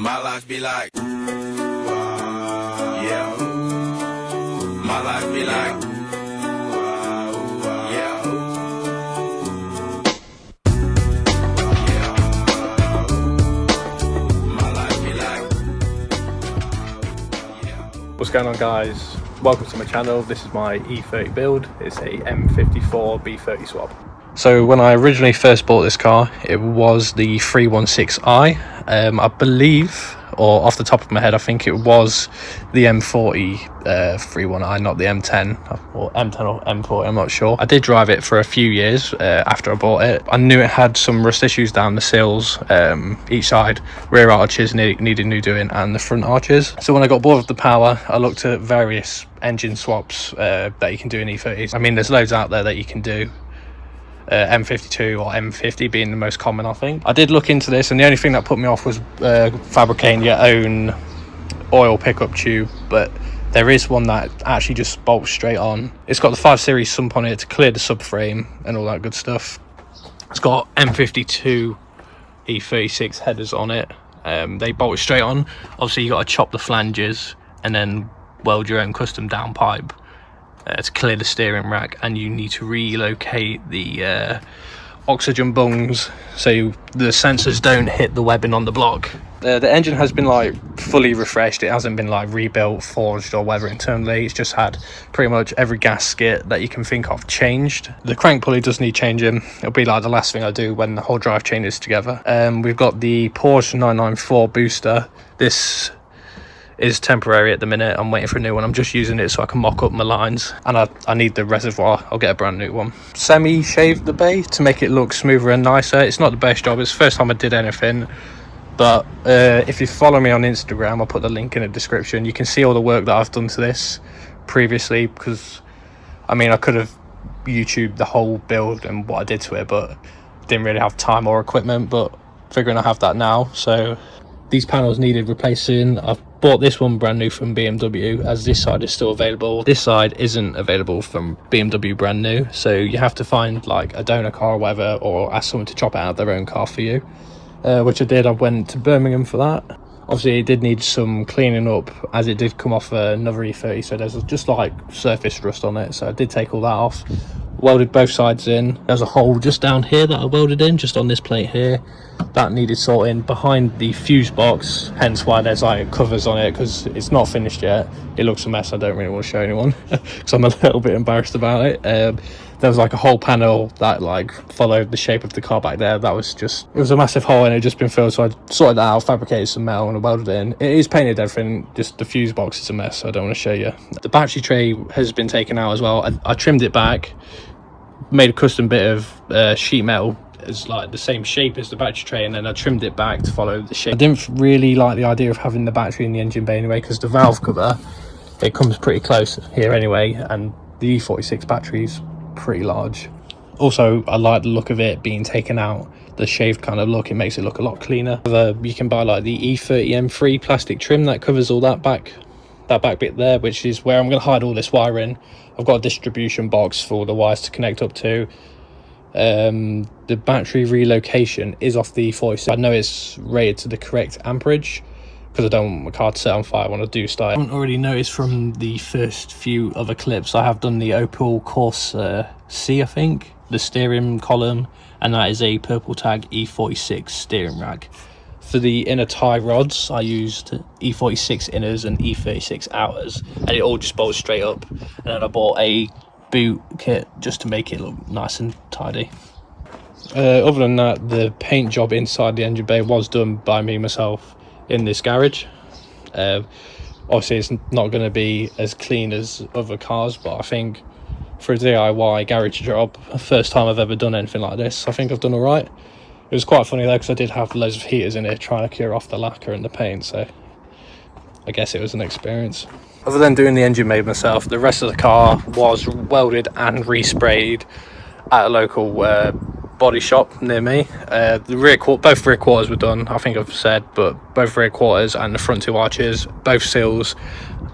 My life be like, yeah. My life be like, yeah. My life be like, yeah. What's going on, guys? Welcome to my channel. This is my E30 build. It's a M54 B30 swap. So when I originally first bought this car, it was the 316i. I believe, or off the top of my head, I think it was the M40 31i, not the M10 or M10 or M40. I'm not sure. I did drive it for a few years after I bought it. I knew it had some rust issues down the sills, each side, rear arches needed new doing, and the front arches. So when I got bored of the power, I looked at various engine swaps that you can do in E30s. I mean, there's loads out there that you can do. M52 or M50 being the most common, I think. I did look into this, and the only thing that put me off was fabricating your own oil pickup tube, but there is one that actually just bolts straight on. It's got the 5 Series sump on it to clear the subframe and all that good stuff. It's got M52 E36 headers on it. They bolt straight on. Obviously you got to chop the flanges and then weld your own custom downpipe to clear the steering rack, and you need to relocate the oxygen bungs so the sensors don't hit the webbing on the block. The engine has been like fully refreshed. It hasn't been like rebuilt, forged, or whatever internally. It's just had pretty much every gasket that you can think of changed. The crank pulley does need changing. It'll be like the last thing I do when the whole drive chain is together. We've got the Porsche 994 booster. This is temporary at the minute. I'm waiting for a new one. I'm just using it so I can mock up my lines, and I need the reservoir. I'll get a brand new one. Semi shaved the bay to make it look smoother and nicer. It's not the best job. It's the first time I did anything, but if you follow me on Instagram, I'll put the link in the description. You can see all the work that I've done to this previously, because I mean I could have YouTubed the whole build and what I did to it, but didn't really have time or equipment. But figuring I have that now, so these panels needed replacing. I've bought this one brand new from BMW, as this side is still available. This side isn't available from BMW brand new, so you have to find like a donor car or whatever, or ask someone to chop it out of their own car for you, which I did. I went to Birmingham for that. Obviously it did need some cleaning up, as it did come off another E30, so there's just like surface rust on it, so I did take all that off. Welded both sides in. There's a hole just down here that I welded in, just on this plate here, that needed sorting behind the fuse box, hence why there's like covers on it, because it's not finished yet. It looks a mess. I don't really want to show anyone because I'm a little bit embarrassed about it. There was like a whole panel that like followed the shape of the car back there. That was just, it was a massive hole and it had just been filled, so I sorted that out, fabricated some metal and I welded it in. It is painted, everything, just the fuse box is a mess, so I don't want to show you. The battery tray has been taken out as well. I trimmed it back, made a custom bit of sheet metal as like the same shape as the battery tray, and then I trimmed it back to follow the shape. I didn't really like the idea of having the battery in the engine bay anyway, because the valve cover, it comes pretty close here anyway, and the E46 battery's pretty large. Also, I like the look of it being taken out, the shaved kind of look. It makes it look a lot cleaner. You can buy like the E30 M3 plastic trim that covers all that back bit there, which is where I'm going to hide all this wiring. I've got a distribution box for all the wires to connect up to. The battery relocation is off the E46. I know it's rated to the correct amperage because I don't want my car to set on fire when I do start. I haven't already noticed from the first few other clips, I have done the Opel Corsa C, I think, the steering column, and that is a purple tag E46 steering rack. For the inner tie rods, I used E46 inners and E36 outers, and it all just bolts straight up. And then I bought a boot kit just to make it look nice and tidy. Other than that, the paint job inside the engine bay was done by me myself in this garage. Obviously it's not going to be as clean as other cars, but I think for a DIY garage job, first time I've ever done anything like this, I think I've done all right. It was quite funny though, because I did have loads of heaters in it trying to cure off the lacquer and the paint, so I guess it was an experience. Other than doing the engine bay myself, the rest of the car was welded and resprayed at a local body shop near me. Both rear quarters were done, I think I've said, but both rear quarters and the front 2 arches, both seals,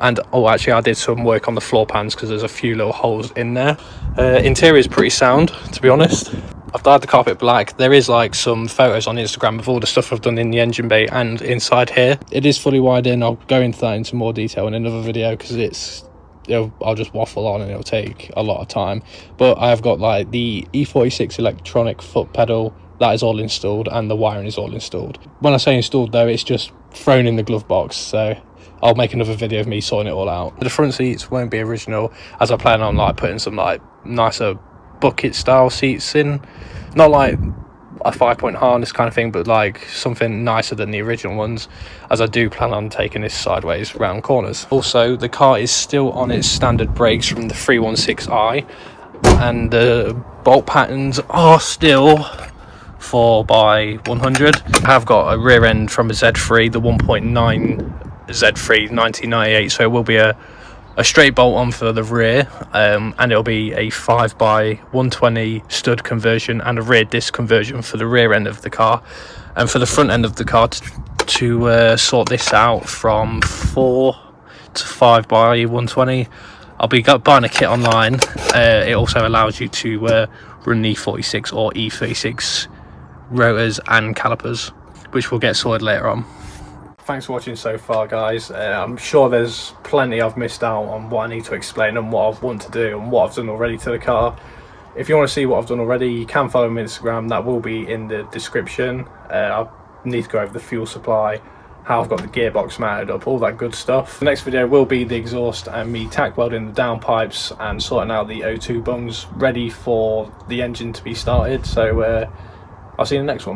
and actually I did some work on the floor pans because there's a few little holes in there. Interior is pretty sound, to be honest. I've dyed the carpet black. There is like some photos on Instagram of all the stuff I've done in the engine bay and inside here. It is fully wired in. I'll go into that into more detail in another video because it's, I'll just waffle on and it'll take a lot of time. But I've got like the E46 electronic foot pedal, that is all installed, and the wiring is all installed. When I say installed though, it's just thrown in the glove box, so I'll make another video of me sorting it all out. The front seats won't be original, as I plan on like putting some like nicer bucket style seats in, not like a 5-point harness kind of thing, but like something nicer than the original ones, as I do plan on taking this sideways round corners. Also, the car is still on its standard brakes from the 316i, and the bolt patterns are still 4x100. I have got a rear end from a Z3, the 1.9 Z3 1998, so it will be a straight bolt on for the rear, and it'll be a 5x120 stud conversion and a rear disc conversion for the rear end of the car. And for the front end of the car, to sort this out from 4 to 5x120, I'll be buying a kit online. It also allows you to run E46 or E36 rotors and calipers, which we'll get sorted later on. Thanks for watching so far, guys. I'm sure there's plenty I've missed out on what I need to explain and what I want to do and what I've done already to the car. If you want to see what I've done already, you can follow me on Instagram. That will be in the description. I need to go over the fuel supply, how I've got the gearbox mounted up, all that good stuff. The next video will be the exhaust and me tack welding the downpipes and sorting out the O2 bungs ready for the engine to be started. So I'll see you in the next one.